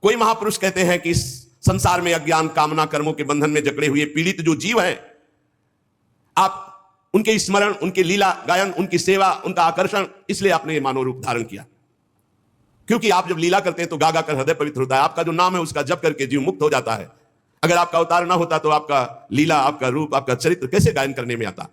कोई महापुरुष कहते हैं कि इस संसार में अज्ञान कामना कर्मों के बंधन में जकड़े हुए पीड़ित जो जीव हैं, आप उनके स्मरण, उनके लीला गायन, उनकी सेवा, उनका आकर्षण, इसलिए आपने ये मानव रूप धारण किया। क्योंकि आप जब लीला करते हैं तो गा गा कर हृदय पवित्र होता है। आपका जो नाम है उसका जप करके जीव मुक्त हो जाता है। अगर आपका अवतार ना होता तो आपका लीला, आपका रूप, आपका चरित्र कैसे गायन करने में आता?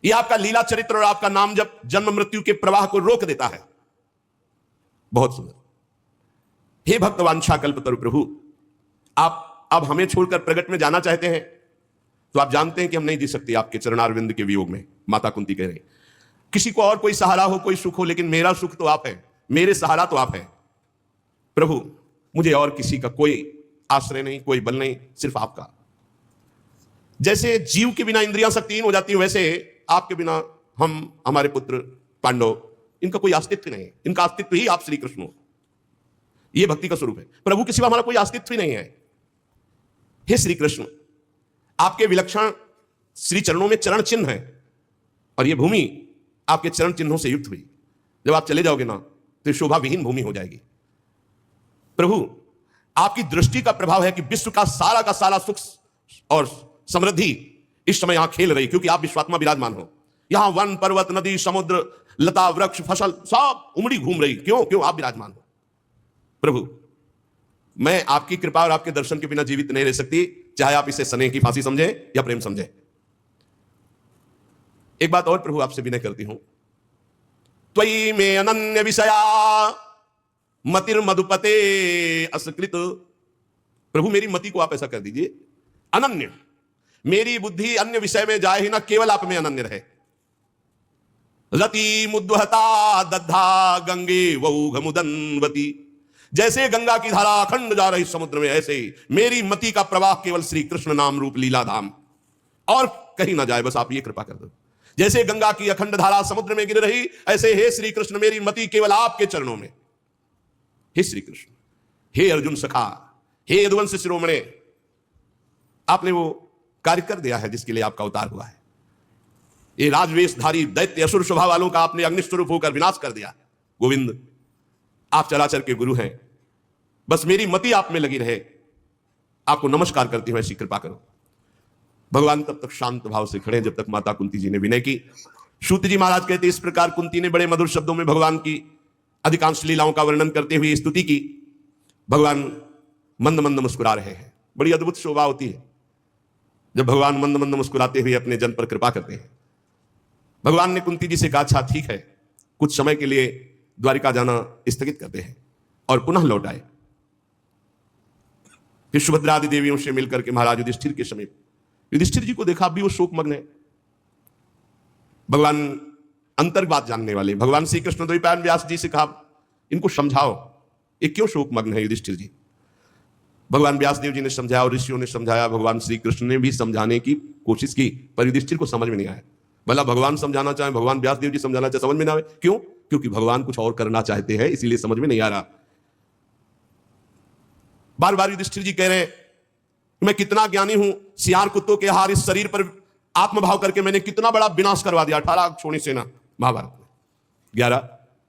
ये आपका लीला चरित्र और आपका नाम जब जन्म मृत्यु के प्रवाह को रोक देता है। बहुत सुंदर। हे भक्त वांछा कल्पतरु प्रभु, आप अब हमें छोड़कर प्रगट में जाना चाहते हैं तो आप जानते हैं कि हम नहीं जी सकते आपके चरणारविंद के वियोग में। माता कुंती कह रही, किसी को और कोई सहारा हो, कोई सुख हो, लेकिन मेरा सुख तो आप है, मेरे सहारा तो आप है। प्रभु, मुझे और किसी का कोई आश्रय नहीं, कोई बल नहीं, सिर्फ आपका। जैसे जीव के बिना इंद्रियां शक्तिहीन हो जाती है, वैसे आपके बिना हम, हमारे पुत्र पांडव, इनका कोई अस्तित्व नहीं है। इनका अस्तित्व ही आप श्री कृष्ण हो। यह भक्ति का स्वरूप है। प्रभु के सिवा हमारा कोई अस्तित्व ही नहीं है। हे श्री कृष्ण, आपके विलक्षण श्री चरणों में चरण चिन्ह है और यह भूमि आपके चरण चिन्हों से युक्त हुई। जब आप चले जाओगे ना तो शोभा विहीन भूमि हो जाएगी। प्रभु, आपकी दृष्टि का प्रभाव है कि विश्व का सारा सुख और समृद्धि इस समय यहां खेल रही, क्योंकि आप विश्वात्मा विराजमान हो। यहां वन, पर्वत, नदी, समुद्र, लता, वृक्ष, फसल सब उमड़ी घूम रही। क्यों? आप विराजमान हो। प्रभु, मैं आपकी कृपा और आपके दर्शन के बिना जीवित नहीं रह सकती, चाहे आप इसे स्नेह की फांसी समझे या प्रेम समझे। एक बात और प्रभु आपसे विनय करती हूं, त्वयि में अनन्य विषया मतिर मधुपते असकृत। प्रभु, मेरी मति को आप ऐसा कर दीजिए अनन्य, मेरी बुद्धि अन्य विषय में जाए ही ना, केवल आप में अनन्य रहे। रति मुद्वहता दद्धा गंगे वौघ मुदन्वती, जैसे गंगा की धारा अखंड जा रही समुद्र में, ऐसे ही मेरी मति का प्रवाह केवल श्री कृष्ण नाम रूप लीला धाम और कहीं ना जाए, बस आप ये कृपा कर दो। जैसे गंगा की अखंड धारा समुद्र में गिर रही, ऐसे हे श्री कृष्ण मेरी मति केवल आपके चरणों में। हे श्री कृष्ण, हे अर्जुन सखा, हे यदुवंश शिरोमणे, आपने वो कार्य कर दिया है जिसके लिए आपका अवतार हुआ है। ये राजवेशधारी दैत्य असुर स्वभाव वालों का आपने अग्निस्वरूप होकर विनाश कर दिया। गोविंद, आप चराचर के गुरु हैं, बस मेरी मति आप में लगी रहे। आपको नमस्कार करती हुए ऐसी कृपा करो। भगवान तब तक शांत भाव से खड़े जब तक माता कुंती जी ने विनय की। सूत जी महाराज कहते, इस प्रकार कुंती ने बड़े मधुर शब्दों में भगवान की अधिकांश लीलाओं का वर्णन करते हुए स्तुति की। भगवान मंद मंद मुस्कुरा रहे हैं। बड़ी अद्भुत शोभा होती है जब भगवान मंद मंद मुस्कुराते हुए अपने जन पर कृपा करते हैं। भगवान ने कुंती जी से कहा, अच्छा ठीक है, कुछ समय के लिए द्वारिका जाना स्थगित करते हैं और पुनः लौट आए। फिर सुभद्रा आदि देवियों से मिलकर के महाराज युधिष्ठिर के समीप, युधिष्ठिर जी को देखा भी वो शोकमग्न है। भगवान अंतर्बात जानने वाले भगवान श्री कृष्ण द्वैपायन व्यास जी से कहा, इनको समझाओ, ये क्यों शोकमग्न है युधिष्ठिर जी। भगवान व्यासदेव जी ने समझाया और ऋषियों ने समझाया, भगवान श्री कृष्ण ने भी समझाने की कोशिश की, पर युधिष्ठिर को समझ में नहीं आया। भला भगवान समझाना चाहे, भगवान व्यासदेव जी समझाना चाहे, समझ में ना आए। क्यों? क्योंकि भगवान कुछ और करना चाहते हैं, इसीलिए समझ में नहीं आ रहा। बार बार युधिष्ठिर जी कह रहे हैं, मैं कितना ज्ञानी हूं, सियार कुत्तों के हार इस शरीर पर आत्मभाव करके मैंने कितना बड़ा विनाश करवा दिया। 18 छोड़ी सेना महाभारत में, 11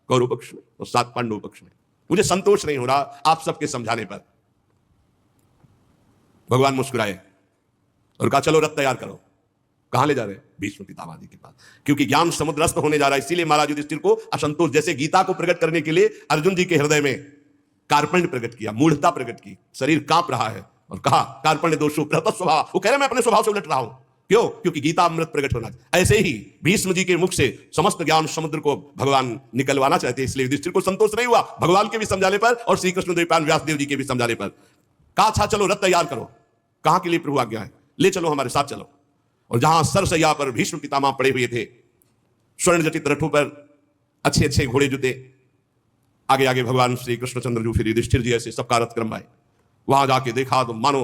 कौरव पक्ष में और 7 पांडव पक्ष में। मुझे संतोष नहीं हो रहा आप सबके समझाने पर। भगवान मुस्कुराए और कहा, चलो रथ तैयार करो। कहां ले जा रहे हैं? भीष्म पितामह जी के पास, क्योंकि ज्ञान समुद्रस्थ होने जा रहा है। इसीलिए महाराज युधिष्ठिर को असंतोष, जैसे गीता को प्रकट करने के लिए अर्जुन जी के हृदय में कार्पण्य प्रकट किया, मूढ़ता प्रकट की, शरीर कांप रहा है और कहा, कार्पण्य दोषो प्रहत स्वभाव। वो कह रहे मैं अपने स्वभाव से उलट रहा हूं। क्यों? क्योंकि गीता अमृत प्रकट होना। ऐसे ही भीष्म जी के मुख से समस्त ज्ञान समुद्र को भगवान निकलवाना चाहते, इसलिए युधिष्ठिर को संतोष नहीं हुआ भगवान के भी समझाने पर और श्री कृष्ण द्वैपायन व्यासदेव जी के भी समझाने पर। कहा, अच्छा चलो रथ तैयार करो। कहां के लिए प्रभु आज्ञा है? ले चलो, हमारे साथ चलो। और जहां सरसैया पर भीष्म पितामह पड़े हुए थे, स्वर्ण जटित रथों पर अच्छे अच्छे घोड़े जुते, आगे आगे भगवान श्री कृष्णचंद्र जी, फिर युधिष्ठिर जी, ऐसे सबका रथ क्रम आए। वहां जाके देखा तो मानो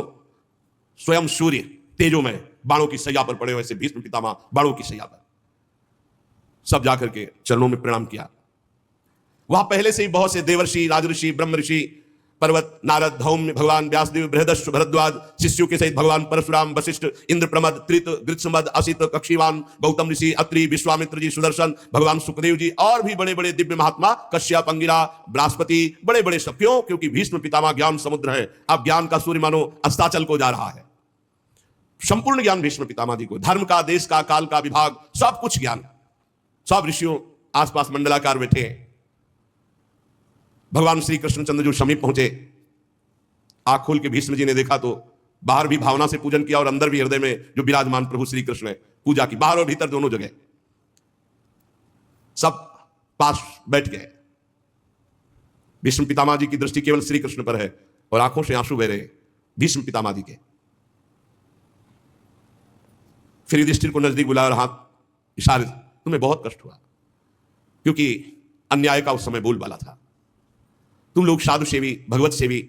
स्वयं सूर्य तेजो में बाणों की सैया पर पड़े हुए, ऐसे भीष्म पितामह बाणों की सैया पर। सब जाकर के चरणों में प्रणाम किया। वहां पहले से ही बहुत से देवर्षि, राजऋषि, ब्रह्म ऋषि, पर्वत, नारद, धौम्य, भगवान व्यासदेव, बृहदस्व, भरद्वाज, शिष्यों के सहित भगवान परशुराम, वशिष्ठ, इंद्र, प्रमद, त्रित, गृत्समद, असित, कक्षीवान, गौतम ऋषि, अत्रि, विश्वामित्र जी, सुदर्शन, भगवान सुखदेव जी और भी बड़े बड़े दिव्य महात्मा, कश्यप, अंगिरा, बृहस्पति, बड़े बड़े सब। क्यों? क्योंकि भीष्म पितामह ज्ञान समुद्र है। अब ज्ञान का सूर्य मानो अस्ताचल को जा रहा है। संपूर्ण ज्ञान भीष्म पितामह जी को, धर्म का, देश का, काल का विभाग, सब कुछ ज्ञान। सब ऋषियों आसपास मंडलाकार बैठे हैं। भगवान श्री कृष्णचंद्र जो समीप पहुंचे, आंख खोल के भीष्म जी ने देखा तो बाहर भी भावना से पूजन किया और अंदर भी हृदय में जो विराजमान प्रभु श्री कृष्ण है पूजा की, बाहर और भीतर दोनों जगह। सब पास बैठ गए। भीष्म पितामह जी की दृष्टि केवल श्री कृष्ण पर है और आंखों से आंसू बह रहे भीष्म पितामह जी के। फिर युधिष्ठिर को नजदीक बुलाया और हाथ इशारे, तुम्हें बहुत कष्ट हुआ क्योंकि अन्याय का उस समय बोलबाला था। तुम लोग साधु सेवी, भगवत सेवी,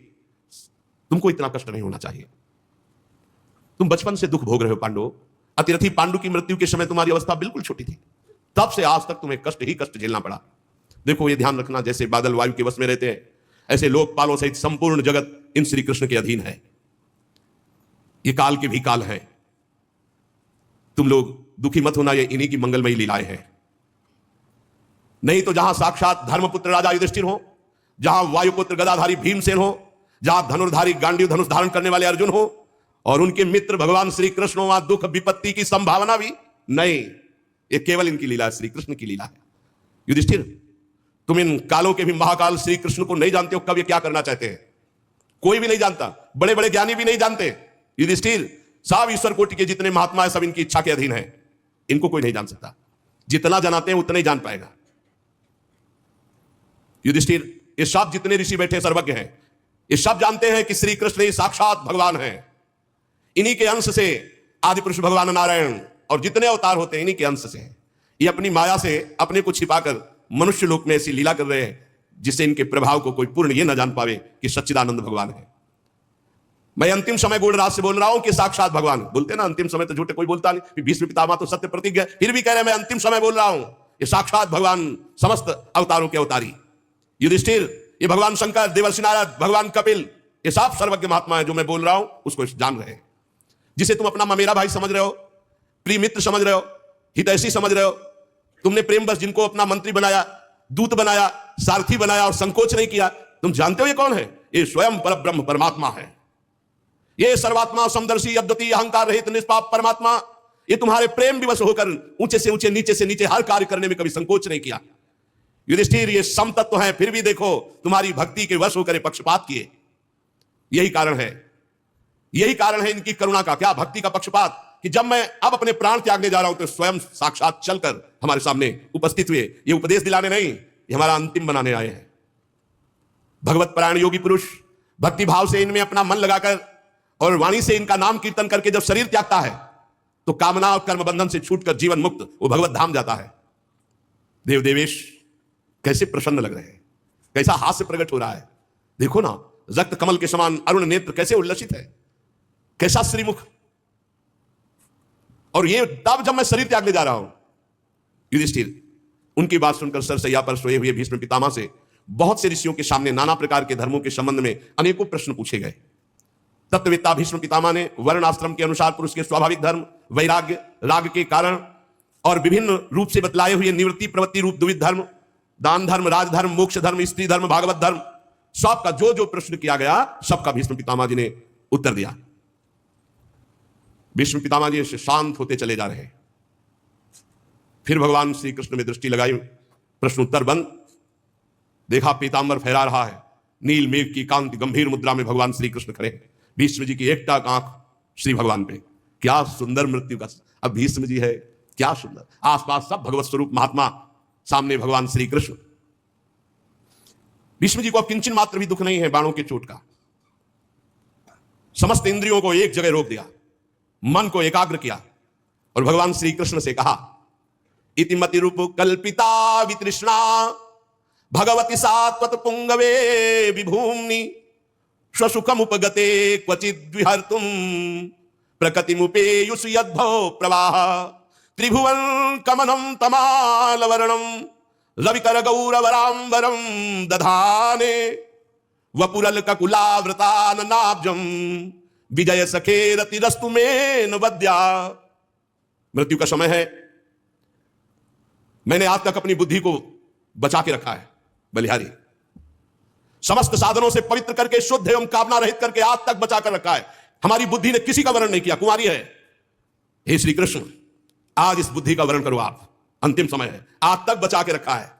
तुमको इतना कष्ट नहीं होना चाहिए। तुम बचपन से दुख भोग रहे हो पांडव। अतिरथी पांडु की मृत्यु के समय तुम्हारी अवस्था बिल्कुल छोटी थी, तब से आज तक तुम्हें कष्ट ही कष्ट झेलना पड़ा। देखो ये ध्यान रखना, जैसे बादल वायु के वश में रहते हैं, ऐसे लोकपालों सहित संपूर्ण जगत इन श्री कृष्ण के अधीन है। ये काल के भी काल है। तुम लोग दुखी मत होना, ये इन्हीं की मंगलमयी लीलाएं हैं। नहीं तो जहां साक्षात धर्मपुत्र राजा युधिष्ठिर हो, जहां वायुपुत्र गदाधारी भीमसेन हो, जहां धनुर्धारी गांडीव धनुष धारण करने वाले अर्जुन हो और उनके मित्र भगवान श्री कृष्ण हो, वहां दुख विपत्ति की संभावना भी नहीं। ये केवल इनकी लीला है, श्री कृष्ण की लीला है। युधिष्ठिर, तुम इन कालों के भी महाकाल श्री कृष्ण को नहीं जानते हो, कब ये क्या करना चाहते हैं कोई भी नहीं जानता। बड़े बड़े ज्ञानी भी नहीं जानते। युधिष्ठिर, सब ईश्वर कोटि के जितने महात्मा है सब इनकी इच्छा के अधीन है। इनको कोई नहीं जान सकता। जितना जानते हैं उतना ही जान पाएगा। युधिष्ठिर, ये सब जितने ऋषि बैठे सर्वज्ञ हैं, ये सब जानते हैं कि श्री कृष्ण ही साक्षात भगवान हैं। इन्हीं के अंश से आदि पुरुष भगवान नारायण और जितने अवतार होते हैं इन्हीं के अंश से हैं। ये अपनी माया से अपने को छिपाकर मनुष्य लोक में ऐसी लीला कर रहे हैं जिससे इनके प्रभाव को कोई पूर्ण ये न जान पावे कि सच्चिदानंद भगवान है। मैं अंतिम समय गूढ़राज से बोल रहा हूं कि साक्षात भगवान। बोलते ना अंतिम समय तो झूठे कोई बोलता नहीं। भीष्म पितामह तो सत्य प्रतीक है, फिर भी कह रहे हैं मैं अंतिम समय बोल रहा हूं। ये साक्षात भगवान, समस्त अवतारों के अवतारी। युधिष्ठिर, ये भगवान शंकर, देवर्षि नारद, भगवान कपिल, ये सब सर्वज्ञ महात्मा है। जो मैं बोल रहा हूं उसको जान रहे हैं। जिसे तुम अपना मेरा भाई समझ रहे हो, प्रिय मित्र समझ रहे हो, हितैषी समझ रहे हो, तुमने प्रेम बस जिनको अपना मंत्री बनाया, दूत बनाया, सारथी बनाया और संकोच नहीं किया, तुम जानते हो ये कौन है? ये स्वयं परब्रह्म परमात्मा है। ये सर्वात्मा समदर्शी अद्वितीय अहंकार रहित निष्पाप परमात्मा, ये तुम्हारे प्रेम विवश होकर ऊंचे से ऊंचे, नीचे से नीचे हर कार्य करने में कभी संकोच नहीं किया। युधिष्ठिर, ये समतत्व है, फिर भी देखो तुम्हारी भक्ति के वश होकर पक्षपात किए। यही कारण है, यही कारण है इनकी करुणा का। क्या भक्ति का पक्षपात कि जब मैं अब अपने प्राण त्यागने जा रहा हूं तो स्वयं साक्षात चलकर हमारे सामने उपस्थित हुए। ये उपदेश दिलाने नहीं, ये हमारा अंतिम बनाने आए हैं। भगवत परायण योगी पुरुष भक्ति भाव से इनमें अपना मन लगाकर और वाणी से इनका नाम कीर्तन करके जब शरीर त्यागता है तो कामना और कर्म बंधन से छूटकर जीवन मुक्त वो भगवत धाम जाता है। देव देवेश कैसे प्रसन्न लग रहे हैं, कैसा हास्य प्रकट हो रहा है। देखो ना, रक्त कमल के समान अरुण नेत्र कैसे उल्लसित है, कैसा श्रीमुख। और ये तब जब मैं शरीर त्यागने जा रहा हूं। युधिष्ठिर, उनकी बात सुनकर सरसैया पर सोए हुए भीष्म पितामह से बहुत से ऋषियों के सामने नाना प्रकार के धर्मों के संबंध में अनेकों प्रश्न पूछे गए। तत्ववेत्ता भीष्म पितामह ने वर्ण आश्रम के अनुसार पुरुष के स्वाभाविक धर्म, वैराग्य, राग के कारण और विभिन्न रूप से बतलाए हुए निवृत्ति प्रवृत्ति रूप द्विविध धर्म, दान धर्म, राजधर्म, मोक्ष धर्म, स्त्री धर्म, भागवत धर्म, सबका जो जो प्रश्न किया गया सबका भीष्म पितामह जी ने उत्तर दिया। भीष्म पितामह जी से शांत होते चले जा रहे हैं। फिर भगवान श्री कृष्ण में दृष्टि लगाई, प्रश्न उत्तर बंद। देखा पीतांबर फहरा रहा है, नील मेघ की कांति गंभीर मुद्रा में भगवान श्री कृष्ण खड़े हैं। भीष्म जी की एकटाक आंख श्री भगवान पे। क्या सुंदर मृत्यु का, अब भीष्म जी है, क्या सुंदर। आसपास सब भगवत स्वरूप महात्मा, सामने भगवान श्री कृष्ण। भीष्म जी को अब किंचन मात्र भी दुख नहीं है बाणों के चोट का। समस्त इंद्रियों को एक जगह रोक दिया, मन को एकाग्र किया और भगवान श्री कृष्ण से कहा, इतिमति रूप कल्पिता वितृष्णा भगवती सात्वत पुंगवे विभूमि स्वसुखम उपगते क्वचिद विहर्तुम प्रकृतिमुपेयुषु यद्भव प्रवाह त्रिभुवन कमनम तमाल वर्णम रविकर गौरवरांबरम दधाने वपुरल ककुलावृताननाब्जम विजय सखे रतिरस्तु में नवद्या। मृत्यु का समय है, मैंने आज तक अपनी बुद्धि को बचा के रखा है बलिहारी, समस्त साधनों से पवित्र करके शुद्ध एवं कामना रहित करके आज तक बचा कर रखा है। हमारी बुद्धि ने किसी का वर्ण नहीं किया, कुंवारी है। हे श्री कृष्ण, आज इस बुद्धि का वर्ण करो आप, अंतिम समय है, आज तक बचा के रखा है,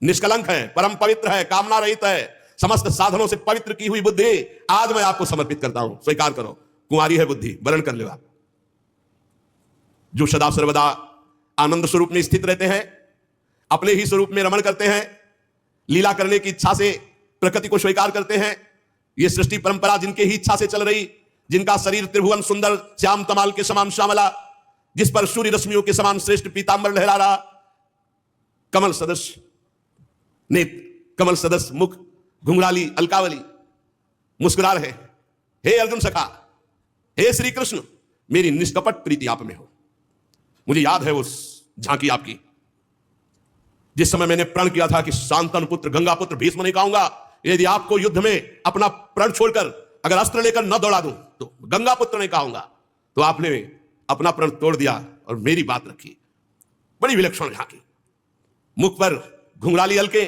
निष्कलंक है, परम पवित्र है, कामना रहित है, समस्त साधनों से पवित्र की हुई बुद्धि आज मैं आपको समर्पित करता हूं, स्वीकार करो। कुंवारी है बुद्धि, वर्ण कर लो आप। जो सदा सर्वदा आनंद स्वरूप में स्थित रहते हैं, अपने ही स्वरूप में रमण करते हैं, लीला करने की इच्छा से प्रकृति को स्वीकार करते हैं, यह सृष्टि परंपरा जिनके ही इच्छा से चल रही, जिनका शरीर त्रिभुवन सुंदर श्याम तमाल के समान श्यामला, जिस पर सूर्य रश्मियों के समान श्रेष्ठ पीतांबर लहरा रहा, कमल सदस्य नेत्र, कमल सदस्य मुख, घुंघराली अलकावली, मुस्कुरा रहे। हे अर्जुन सखा, हे श्री कृष्ण, मेरी निष्कपट प्रीति आप में हो। मुझे याद है उस झांकी आपकी, जिस समय मैंने प्रण किया था कि शांतनु पुत्र गंगा पुत्र भीष्म नहीं कहूंगा, यदि आपको युद्ध में अपना प्रण छोड़कर अगर अस्त्र लेकर न दौड़ा दूं तो गंगा पुत्र नहीं कहूंगा। तो आपने अपना प्रण तोड़ दिया और मेरी बात रखी। बड़ी विलक्षण झांकी, मुख पर घुंघराली हल्के,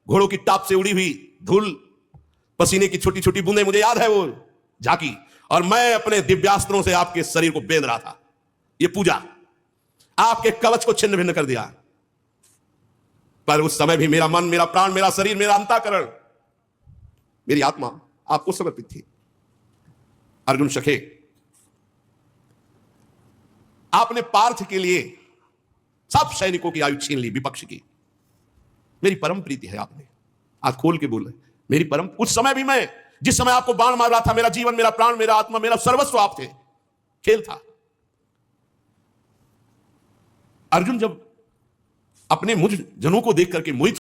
घोड़ों की टाप से उड़ी हुई धूल, पसीने की छोटी छोटी बूंदें, मुझे याद है वो झांकी। और मैं अपने दिव्यास्त्रों से आपके शरीर को बेंध रहा था। ये पूजा आपके कवच को छिन्न भिन्न कर दिया, पर उस समय भी मेरा मन, मेरा प्राण, मेरा शरीर, मेरा अंतःकरण, मेरी आत्मा आपको समर्पित थी। अर्जुन सखे, आपने पार्थ के लिए सब सैनिकों की आयु छीन ली, विपक्ष की। मेरी परम प्रीति है आपने, आज खोल के बोल रहे, मेरी परम। उस समय भी मैं, जिस समय आपको बाण मार रहा था, मेरा जीवन, मेरा प्राण, मेरा आत्मा, मेरा सर्वस्व आप थे, खेल था। अर्जुन जब अपने मुझ जनों को देख करके मोहित